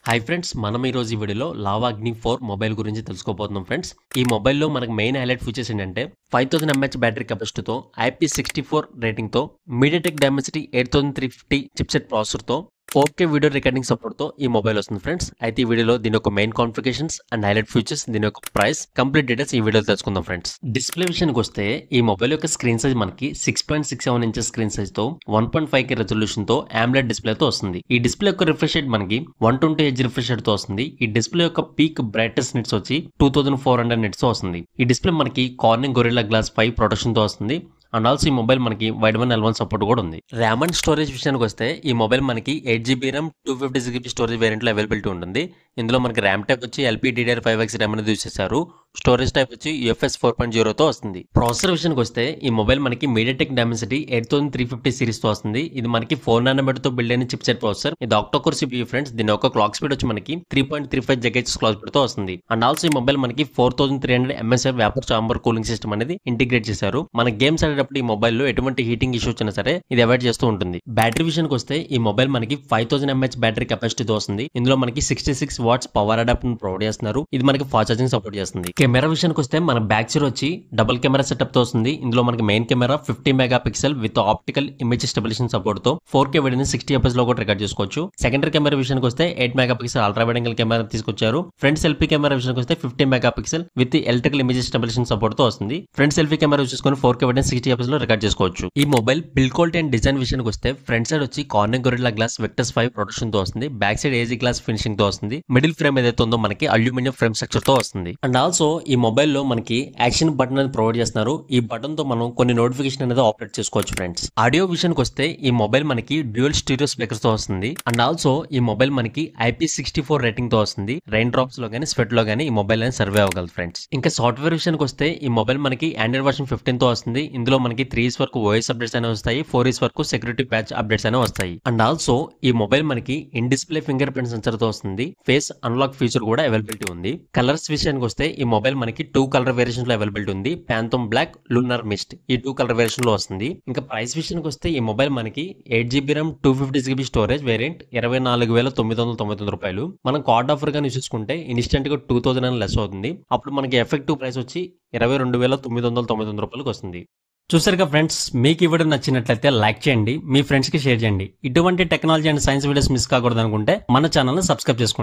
Hi friends, మనం ఈరోజు ఈ వీడియోలో లావా అగ్ని 4 మొబైల్ గురించి తెలుసుకోబోతున్నాం ఫ్రెండ్స్. ఈ మొబైల్లో మనకు మెయిన్ హైలైట్ ఫీచర్స్ ఏంటంటే 5000 mAh బ్యాటరీ కెపాసిటీతో IP64 రేటింగ్తో మీడియాటెక్ డైమెన్సిటీ 8350 చిప్సెట్ ప్రాసెసర్తో 4K వీడియో రికార్డింగ్ సపోర్ట్తో ఈ మొబైల్ వస్తుంది ఫ్రెండ్స్. అయితే ఈ వీడియోలో దీని యొక్క main configurations and highlight features, దీని యొక్క ప్రైస్, కంప్లీట్ డీటెయిల్స్ ఈ వీడియోలో తెలుసుకుందాం ఫ్రెండ్స్. డిస్ప్లే విషయానికి వస్తే ఈ మొబైల్ యొక్క స్క్రీన్ సైజ్ మనకి 6.67 ఇంచెస్ స్క్రీన్ సైజ్ తో 1.5K రెజల్యూషన్ తో AMOLED డిస్ప్లేతో వస్తుంది. ఈ డిస్ప్లే యొక్క రిఫ్రెష్ రేట్ మనకి 120Hz రిఫ్రెష్ రేట్ తో వస్తుంది. ఈ డిస్ప్లే యొక్క పీక్ బ్రైట్నెస్ నిట్స్ వచ్చి 2400 నిట్స్ తో వస్తుంది. ఈ డిస్ప్లే మనకి కార్నింగ్ గొరిల్లా గ్లాస్ 5 ప్రొటెక్షన్ తో వస్తుంది. అండ్ ఆల్సో ఈ మొబైల్ మనకి వైడ్ 1 L1 సపోర్ట్ కూడా ఉంది. ర్యామ్ అండ్ స్టోరేజ్ విషయానికి వస్తే ఈ మొబైల్ మనకి 8GB RAM 256GB storage variant లో అవైలబిలిటీ ఉంటుంది. ఇందులో మనకి ర్యామ్ టైప్ వచ్చి LPDDR5X ర్యామ్ అనేది యూజ్ చేశారు. స్టోరేజ్ టైప్ వచ్చి UFS 4.0 తో వస్తుంది. ప్రాసెసర్ విషయానికి వస్తే ఈ మొబైల్ మనకి మీడియాటెక్ డైమెన్సిటీ 8350 సిరీస్ తో వస్తుంది. ఇది మనకి 4nm తో బిల్డ్ అయిన చిప్సెట్ ప్రాసెసర్. ఇది ఆక్టోకోర్ CPU ఫ్రెండ్స్. దీని యొక్క క్లాక్ స్పీడ్ వచ్చి మనకి 3.35 GHz క్లాక్ స్పీడ్ తో వస్తుంది. అండ్ ఆల్సో ఈ మొబైల్ మనకి 4300 mAh vapour chamber cooling system అనేది ఇంటిగ్రేట్ చేశారు. మన గేమ్స్ ఆడేటప్పుడు ఈ మొబైల్ లో ఎటువంటి హీటింగ్ ఇష్యూ వచ్చినా సరే ఇది అవాయిడ్ చేస్తూ ఉంటుంది. బ్యాటరీ విషయానికి వస్తే ఈ మొబైల్ మనకి 5000 mAh బ్యాటరీ కెపాసిటీతో వస్తుంది. ఇందులో మనకి 66 వాట్స్ పవర్ అడాప్టర్ ప్రొవైడ్ చేస్తున్నారు. ఇది మనకి ఫాస్ట్ ఛార్జింగ్ సపోర్ట్ చేస్తుంది. కెమెరా విషయానికి వస్తే మన బ్యాక్ సైడ్ వచ్చి డబుల్ కెమెరా సెటప్ తో వస్తుంది. ఇందులో మనకి main camera 50 megapixel with optical image stabilisation support తో 4K వీడియోని 60fps లో కూడా రికార్డ్ చేసుకోవచ్చు. సెకండరీ కెమెరా విషయానికి వస్తే 8 megapixel ultra wide angle camera తీసుకొచ్చారు. ఫ్రంట్ సెల్ఫీ కెమెరా విషయానికి వస్తే 50 megapixel with electrical image stabilisation support తో వస్తుంది. ఫ్రంట్ సెల్ఫీ కెమెరా యూస్ చేసుకొని 4K వీడియోని 60fps లో రికార్డ్ చేసుకోవచ్చు. ఈ mobile build quality and design విషయానికి వస్తే ఫ్రంట్ సైడ్ వచ్చి Corning Gorilla Glass Victus 5 protection తో వస్తుంది. Back side AG glass finishing తో వస్తుంది. మిడిల్ ఫ్రేమ్ ఏదైతే ఉందో మనకి అల్యూమినియం ఫ్రేమ్ స్ట్రక్చర్ తో వస్తుంది. అండ్ ఆల్సో ఈ మొబైల్ లో మనకి యాక్షన్ బటన్ అనేది ప్రొవైడ్ చేస్తున్నారు. ఈ బటన్ తో మనం కొన్ని నోటిఫికేషన్ అనేది ఆపరేట్ చేసుకోవచ్చు ఫ్రెండ్స్. ఆడియో విషయానికి వస్తే ఈ మొబైల్ మనకి డ్యూయల్ స్టీరియో స్పీకర్స్ తో వస్తుంది. అండ్ ఆల్సో ఈ మొబైల్ మనకి IP64 రేటింగ్ తో వస్తుంది. రైన్ డ్రాప్స్ లో గానీ స్వెట్ లో గానీ ఈ మొబైల్ అనేది సర్వే అవ్వగలదు ఫ్రెండ్స్. ఇంకా సాఫ్ట్వేర్ విషయానికి వస్తే ఈ మొబైల్ మనకి ఆండ్రాయిడ్ వర్షన్ 15 తో వస్తుంది. ఇందులో మనకి 3 years వరకు OS అప్డేట్స్ అనేవి వస్తాయి. 4 years వరకు సెక్యూరిటీ ప్యాచ్ అప్డేట్స్ అనేవి వస్తాయి. అండ్ ఆల్సో ఈ మొబైల్ మనకి in display finger print sensor తో వస్తుంది. ఫేస్ అన్లాక్ ఫీచర్ కూడా అవైలబిలిటీ ఉంది. కలర్స్ విషయానికి వస్తే ఈ మొబైల్ మనకి 2 కలర్ వేరియేషన్ లో అవైలబిలిటీ ఉంది. ప్యాంథమ్ బ్లాక్, లూనర్ మిస్ట్ ఈ 2 కలర్ వేరియేషన్ లో వస్తుంది. ఇంకా ప్రైస్ విషయానికి వస్తే ఈ మొబైల్ మనకి 8GB RAM 256GB storage variant 24999 రూపాయలు. మనం కార్డ్ ఆఫర్ గా చూసుకుంటే ఇన్స్టెంట్ గా 2000 అని లెస్ అవుతుంది. అప్పుడు మనకి ఎఫెక్టివ్ ప్రైస్ వచ్చి 22999 రూపాయలకు వస్తుంది. చూసారుగా ఫ్రెండ్స్, మీకు ఈ వీడియో నచ్చినట్లయితే లైక్ చేయండి, మీ ఫ్రెండ్స్ కి షేర్ చేయండి. ఇటువంటి technology and science videos miss కాకూడదు అనుకుంటే మన ఛానల్ ని సబ్స్క్రైబ్ చేసుకోండి.